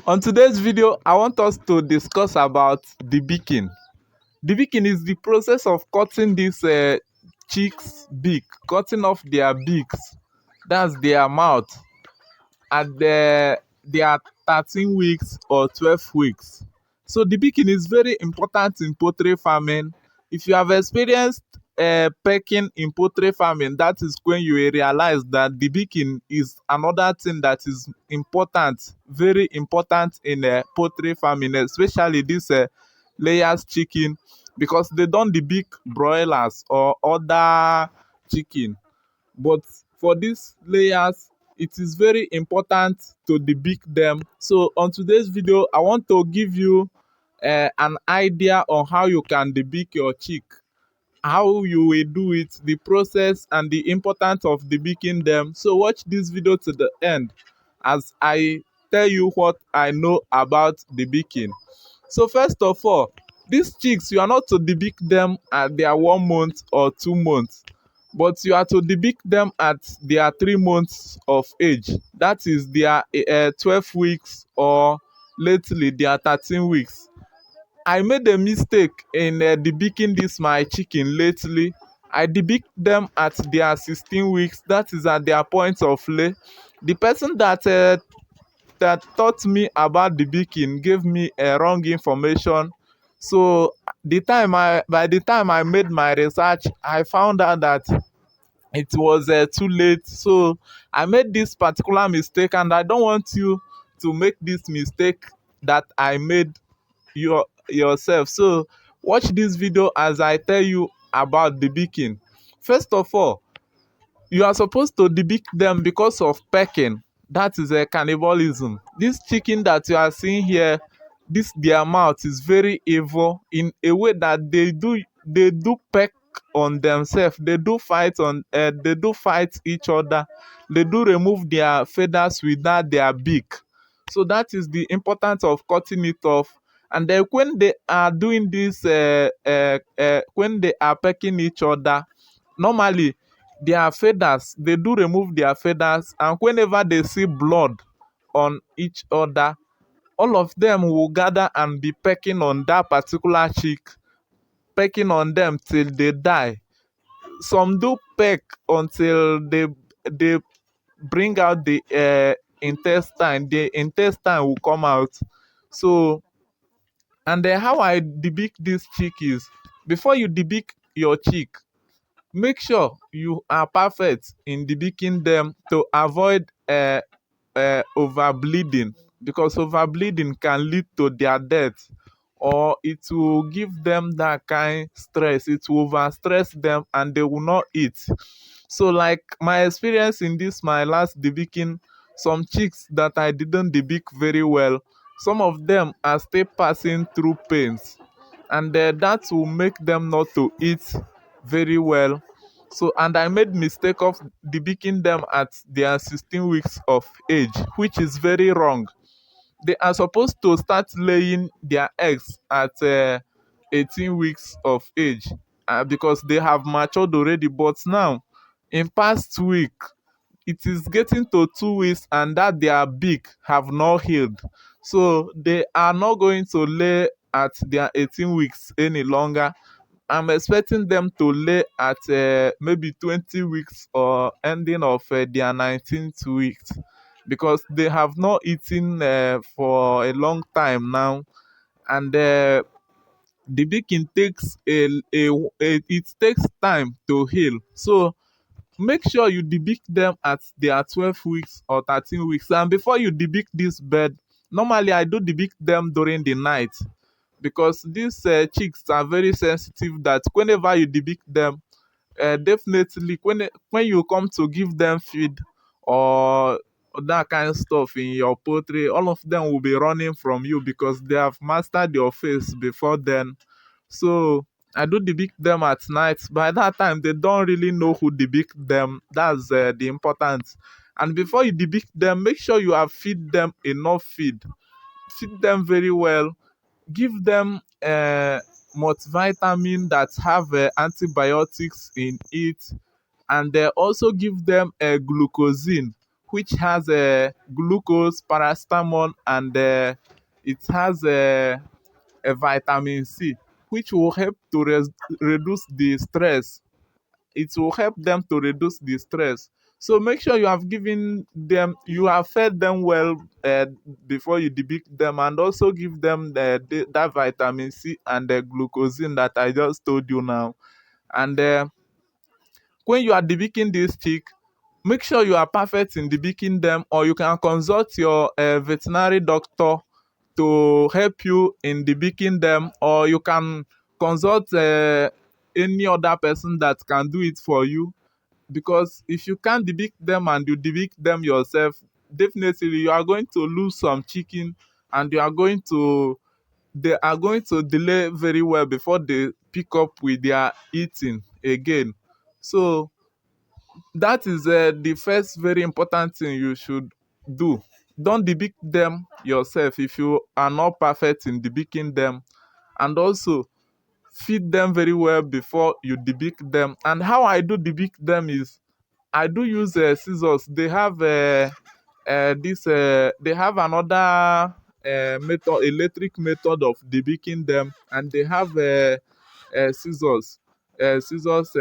On today's video, I want us to discuss about debeaking. Debeaking is the process of cutting these chicks' beak, cutting off their beaks, that's their mouth, at their 13 weeks or 12 weeks. So debeaking is very important in poultry farming. If you have experienced pecking in poultry farming, that is when you will realize that debeaking is another thing that is important, very important in poultry farming, especially this layers chicken, because they don't debeak broilers or other chicken. But for these layers, it is very important to debeak them. So on today's video, I want to give you an idea on how you can debeak your chick, how you will do it, the process and the importance of debeaking them. So watch this video to the end as I tell you what I know about debeaking. So first of all, these chicks, you are not to debeak them at their 1 month or 2 months, but you are to debeak them at their 3 months of age. That is their 12 weeks or lately their 13 weeks. I made a mistake in debeaking this my chicken lately. I debeaked them at their 16 weeks. That is at their point of lay. The person that taught me about debeaking gave me a wrong information. So by the time I made my research, I found out that it was too late. So I made this particular mistake, and I don't want you to make this mistake that I made yourself. So watch this video as I tell you about debeaking. First of all, you are supposed to debeak them because of pecking. That is a cannibalism. This chicken that you are seeing here, this their mouth is very evil in a way that they do peck on themselves. They do fight each other. They do remove their feathers without their beak. So that is the importance of cutting it off. And then when they are doing this, when they are pecking each other, normally their feathers, they do remove their feathers, and whenever they see blood on each other, all of them will gather and be pecking on that particular chick, pecking on them till they die. Some do peck until they bring out the intestine. The intestine will come out. So, and then how I debeak this chick is, before you debeak your chick, make sure you are perfect in debeaking them to avoid over bleeding, because over bleeding can lead to their death, or it will give them that kind stress. It will over stress them and they will not eat. So like my experience in this my last debeaking, some chicks that I didn't debeak very well, some of them are still passing through pains, and that will make them not to eat very well. So, and I made mistake of debeaking them at their 16 weeks of age, which is very wrong. They are supposed to start laying their eggs at 18 weeks of age, because they have matured already. But now, in past week, it is getting to 2 weeks, and that their beak have not healed. So they are not going to lay at their 18 weeks any longer. I'm expecting them to lay at maybe 20 weeks or ending of their 19th weeks, because they have not eaten for a long time now. And the baking takes it takes time to heal. So make sure you debeak them at their 12 weeks or 13 weeks. And before you debeak this bird, normally I do debeak them during the night, because these chicks are very sensitive, that whenever you debeak them, definitely when you come to give them feed or that kind of stuff in your poultry, all of them will be running from you because they have mastered your face before then. So I do debeak them at night. By that time, they don't really know who debeak them. That's the importance. And before you debeak them, make sure you have feed them enough feed. Feed them very well. Give them multivitamin that have antibiotics in it, and also give them a glucosin, which has glucose, paracetamol, and it has a vitamin C, which will help to reduce the stress. It will help them to reduce the stress. So make sure you have given them, you have fed them well before you debeak them, and also give them that vitamin C and the glucosin that I just told you now. And when you are debeaking this chick, make sure you are perfect in debeaking them, or you can consult your veterinary doctor to help you in debeaking them, or you can consult any other person that can do it for you. Because if you can't debeak them and you debeak them yourself, definitely you are going to lose some chicken, and they are going to delay very well before they pick up with their eating again. So that is the first very important thing you should do. Don't debeak them yourself if you are not perfect in debeaking them, and also feed them very well before you debeak them. And how I do debeak them is I do use scissors. They have they have another method, electric method of debeaking them, and they have scissors. Scissors.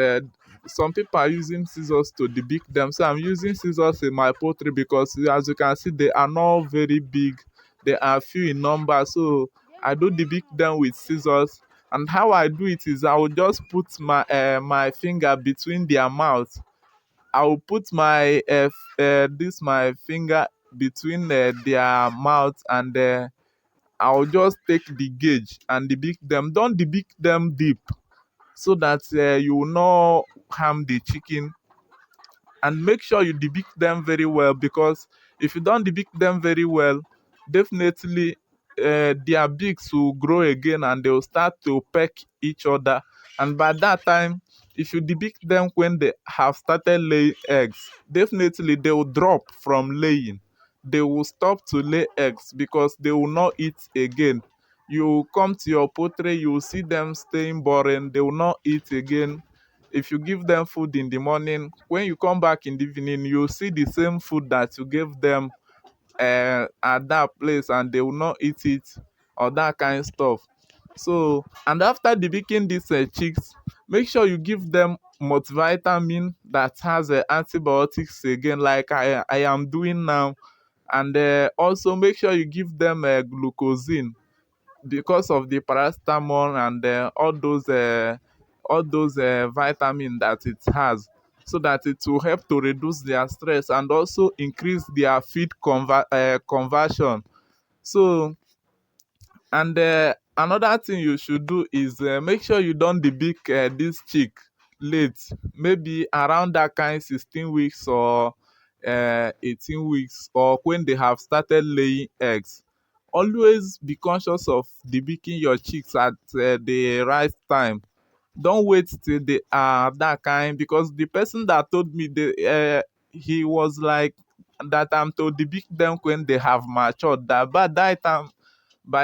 Some people are using scissors to debeak them, so I'm using scissors in my poultry because, as you can see, they are not very big. They are few in number, so I do debeak them with scissors. And how I do it is I will just put my finger between their mouth. I will put my finger between their mouth, and I'll just take the gauge and debeak them. Don't debeak them deep, so that you will not harm the chicken. And make sure you debeak them very well, because if you don't debeak them very well, definitely their beaks will grow again and they will start to peck each other. And by that time, if you debeak them when they have started laying eggs, definitely they will drop from laying. They will stop to lay eggs because they will not eat again. You come to your poultry, you will see them staying boring. They will not eat again. If you give them food in the morning, when you come back in the evening, you'll see the same food that you gave them at that place, and they will not eat it, or that kind of stuff. So, and after debeaking these chicks, make sure you give them multivitamin that has antibiotics again, like I am doing now. And also make sure you give them glucosin, because of the paracetamol and all those vitamin that it has, so that it will help to reduce their stress and also increase their feed conversion. So, and another thing you should do is make sure you don't debeak this chick late, maybe around that kind 16 weeks or 18 weeks, or when they have started laying eggs. Always be conscious of debeaking your chicks at the right time. Don't wait till they are that kind, because the person that told me, he was like that I'm to debeak them when they have matured. That by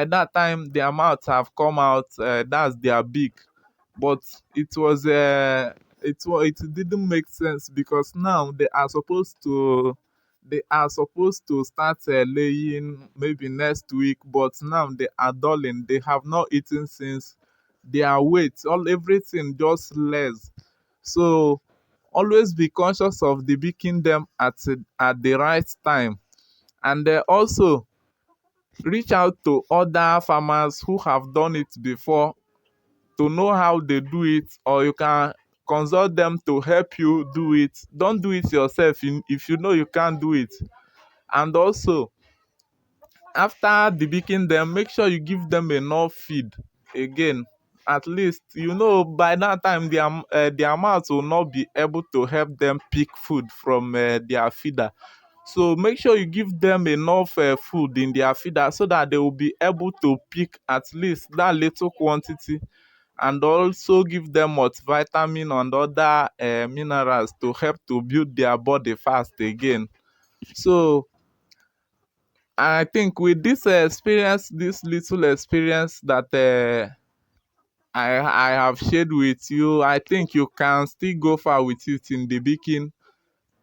that time their mouths have come out. That's their beak. But it was it didn't make sense, because now they are supposed to start laying maybe next week, but now they are dulling. They have not eaten since. Their weight, everything just less. So always be conscious of debeaking them at the right time. And also reach out to other farmers who have done it before to know how they do it, or you can consult them to help you do it. Don't do it yourself if you know you can't do it. And also, after debeaking them, make sure you give them enough feed again. At least, by that time their mouths will not be able to help them pick food from their feeder. So make sure you give them enough food in their feeder, so that they will be able to pick at least that little quantity. And also give them multivitamin and other minerals to help to build their body fast again. So I think with this experience, this little experience that I have shared with you, I think you can still go far with it in the baking.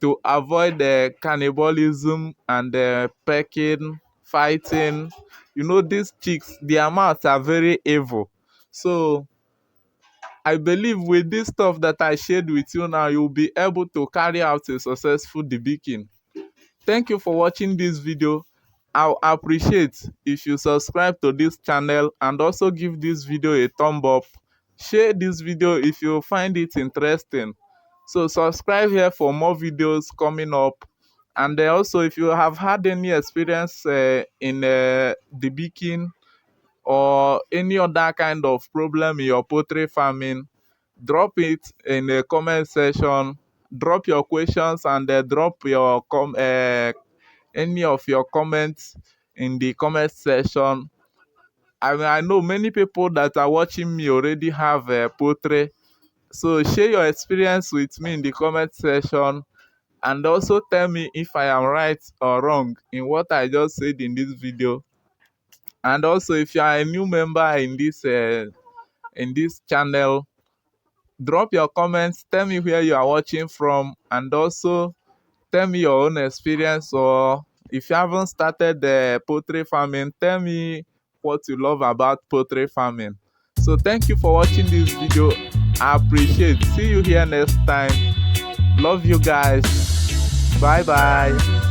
to avoid the cannibalism and the pecking, fighting. You know, these chicks, their mouths are very evil. So I believe with this stuff that I shared with you now, you'll be able to carry out a successful debeaking. Thank you for watching this video. I'll appreciate if you subscribe to this channel and also give this video a thumb up. Share this video if you find it interesting. So subscribe here for more videos coming up. And also, if you have had any experience in debeaking or any other kind of problem in your poultry farming, drop it in the comment section. Drop your questions and drop your any of your comments in the comment section. I know many people that are watching me already have a poultry, so share your experience with me in the comment section, and also tell me if I am right or wrong in what I just said in this video. And also, if you are a new member in this channel, drop your comments, tell me where you are watching from, and also tell me your own experience, or if you haven't started the poultry farming, tell me what you love about poultry farming. So thank you for watching this video. I appreciate. See you here next time. Love you guys. Bye bye.